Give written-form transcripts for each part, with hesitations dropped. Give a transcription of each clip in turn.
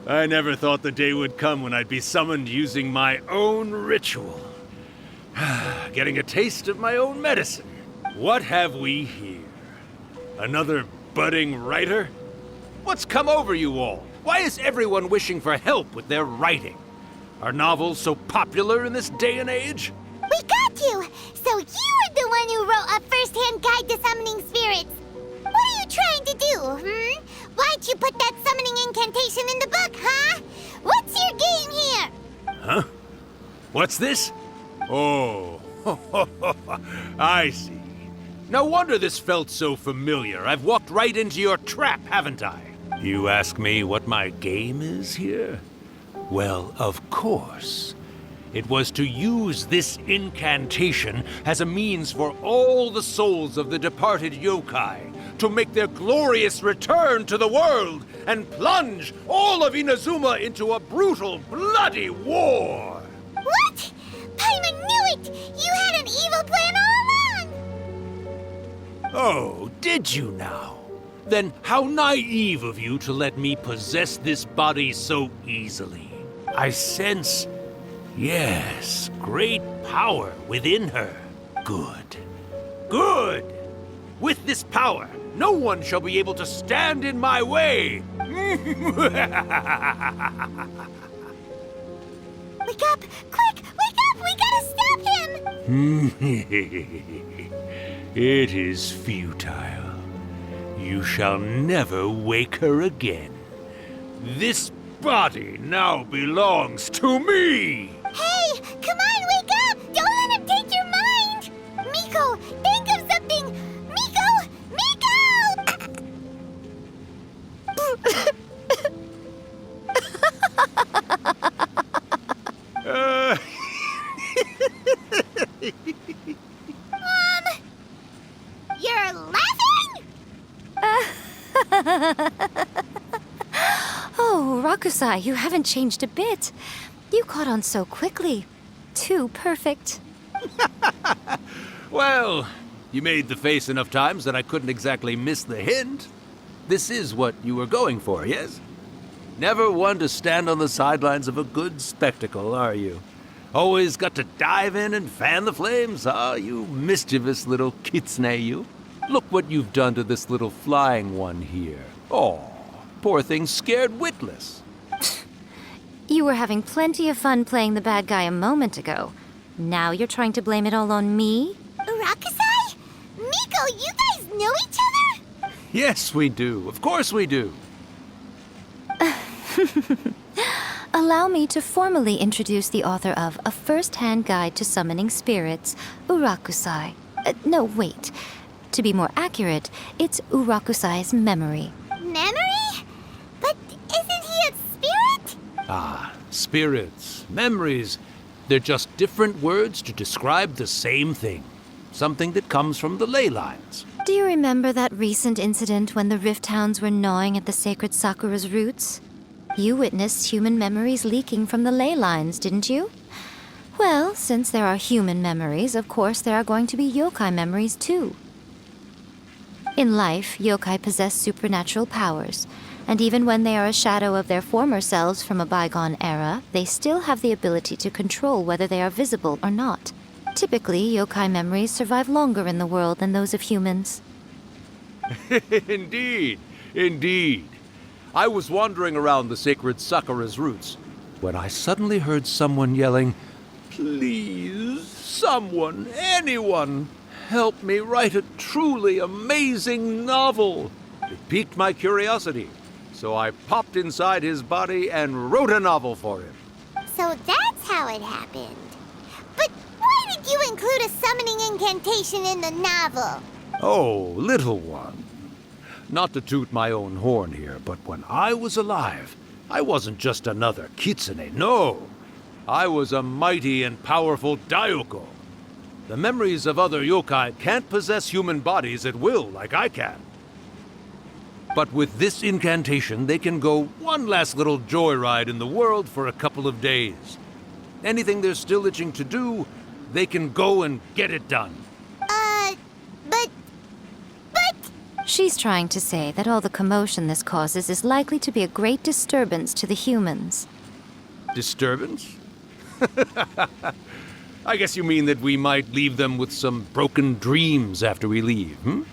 I never thought the day would come when I'd be summoned using my own ritual. Getting a taste of my own medicine. What have we here? Another budding writer? What's come over you all? Why is everyone wishing for help with their writing? Are novels so popular in this day and age? We got you! So you are the one who wrote a first-hand guide to summoning spirits. What are you trying to do, Why'd you put that summoning incantation in the book, huh? What's your game here? Huh? What's this? Oh, I see. No wonder this felt so familiar. I've walked right into your trap, haven't I? You ask me what my game is here? Well, of course. It was to use this incantation as a means for all the souls of the departed yokai to make their glorious return to the world and plunge all of Inazuma into a brutal, bloody war. What? Paimon knew it! You had an evil plan all along! Oh, did you now? Then how naive of you to let me possess this body so easily. I sense, yes, great power within her. Good. Good! With this power, no one shall be able to stand in my way! Wake up! Quick! Wake up! We gotta stop him! It is futile. You shall never wake her again. This body now belongs to me! Hey! Come on, wake up! Don't let him take your mind! Miko, think of something! Miko! Miko! You're laughing? Oh, Rakusai, you haven't changed a bit. You caught on so quickly. Too perfect. Well, you made the face enough times that I couldn't exactly miss the hint. This is what you were going for, yes? Never one to stand on the sidelines of a good spectacle, are you? Always got to dive in and fan the flames, you mischievous little kitsune, you. Look what you've done to this little flying one here. Oh, poor thing scared witless. You were having plenty of fun playing the bad guy a moment ago. Now you're trying to blame it all on me? Rakusai? Miko, you guys know each other? Yes, we do. Of course we do. Allow me to formally introduce the author of A First-Hand Guide to Summoning Spirits, Urakusai. No, wait. To be more accurate, it's Urakusai's memory. Memory? But isn't he a spirit? Ah, spirits, memories. They're just different words to describe the same thing. Something that comes from the ley lines. Do you remember that recent incident when the Rift Hounds were gnawing at the sacred Sakura's roots? You witnessed human memories leaking from the ley lines, didn't you? Well, since there are human memories, of course there are going to be yokai memories too. In life, yokai possess supernatural powers, and even when they are a shadow of their former selves from a bygone era, they still have the ability to control whether they are visible or not. Typically, yokai memories survive longer in the world than those of humans. Indeed, indeed. I was wandering around the sacred Sakura's roots when I suddenly heard someone yelling, "Please, someone, anyone, help me write a truly amazing novel." It piqued my curiosity, so I popped inside his body and wrote a novel for him. So that's how it happened. But why did you include a summoning incantation in the novel? Oh, little one. Not to toot my own horn here, but when I was alive, I wasn't just another kitsune, no. I was a mighty and powerful Daiyoko. The memories of other yokai can't possess human bodies at will like I can. But with this incantation, they can go one last little joyride in the world for a couple of days. Anything they're still itching to do, they can go and get it done. But... She's trying to say that all the commotion this causes is likely to be a great disturbance to the humans. Disturbance? I guess you mean that we might leave them with some broken dreams after we leave, hmm?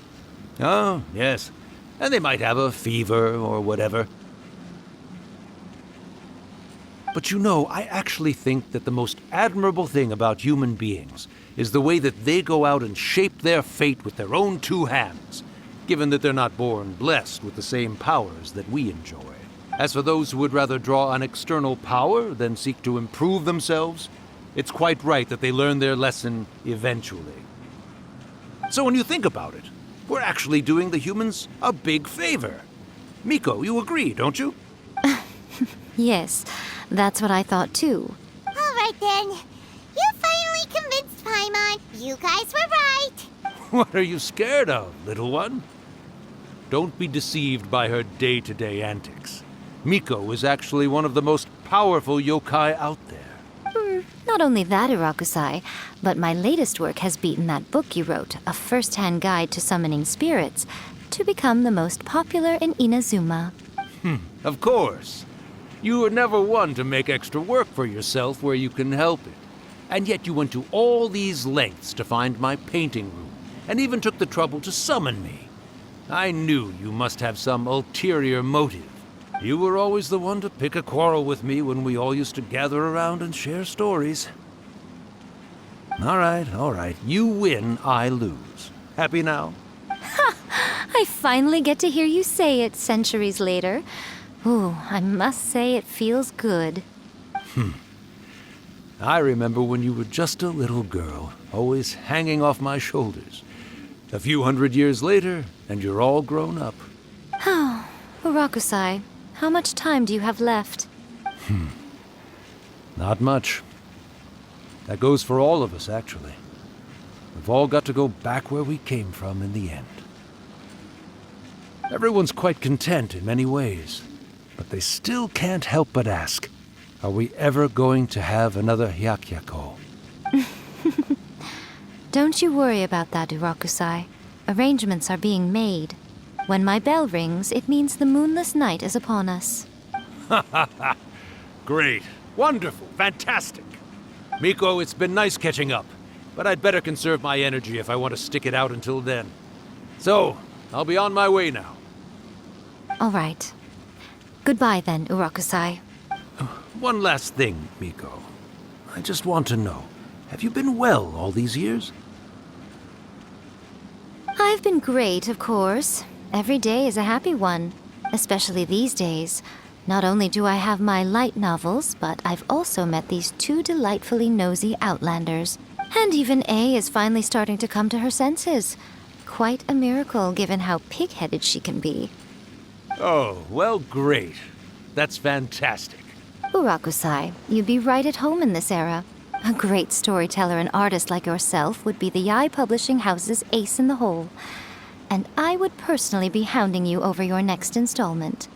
Oh, yes. And they might have a fever or whatever. But you know, I actually think that the most admirable thing about human beings is the way that they go out and shape their fate with their own two hands, given that they're not born blessed with the same powers that we enjoy. As for those who would rather draw on external power than seek to improve themselves, it's quite right that they learn their lesson eventually. So when you think about it, we're actually doing the humans a big favor. Miko, you agree, don't you? Yes, that's what I thought too. All right then. You finally convinced Paimon. You guys were right. What are you scared of, little one? Don't be deceived by her day-to-day antics. Miko is actually one of the most powerful yokai out there. Not only that, Irakusai, but my latest work has beaten that book you wrote, A First-Hand Guide to Summoning Spirits, to become the most popular in Inazuma. Of course. You were never one to make extra work for yourself where you can help it. And yet you went to all these lengths to find my painting room, and even took the trouble to summon me. I knew you must have some ulterior motive. You were always the one to pick a quarrel with me when we all used to gather around and share stories. All right. You win, I lose. Happy now? I finally get to hear you say it centuries later. Ooh, I must say it feels good. I remember when you were just a little girl, always hanging off my shoulders. A few hundred years later, and you're all grown up. Oh, Urakusai, how much time do you have left? Not much. That goes for all of us, actually. We've all got to go back where we came from in the end. Everyone's quite content in many ways, but they still can't help but ask, are we ever going to have another Hyakyako? Don't you worry about that, Urakusai. Arrangements are being made. When my bell rings, it means the moonless night is upon us. Great. Wonderful. Fantastic. Miko, it's been nice catching up, but I'd better conserve my energy if I want to stick it out until then. So, I'll be on my way now. All right. Goodbye then, Urakusai. One last thing, Miko. I just want to know, have you been well all these years? I've been great, of course. Every day is a happy one, especially these days. Not only do I have my light novels, but I've also met these two delightfully nosy outlanders. And even A is finally starting to come to her senses. Quite a miracle, given how pig-headed she can be. Oh, well, great. That's fantastic. Urakusai, you'd be right at home in this era. A great storyteller and artist like yourself would be the Yae Publishing House's ace in the hole. And I would personally be hounding you over your next installment.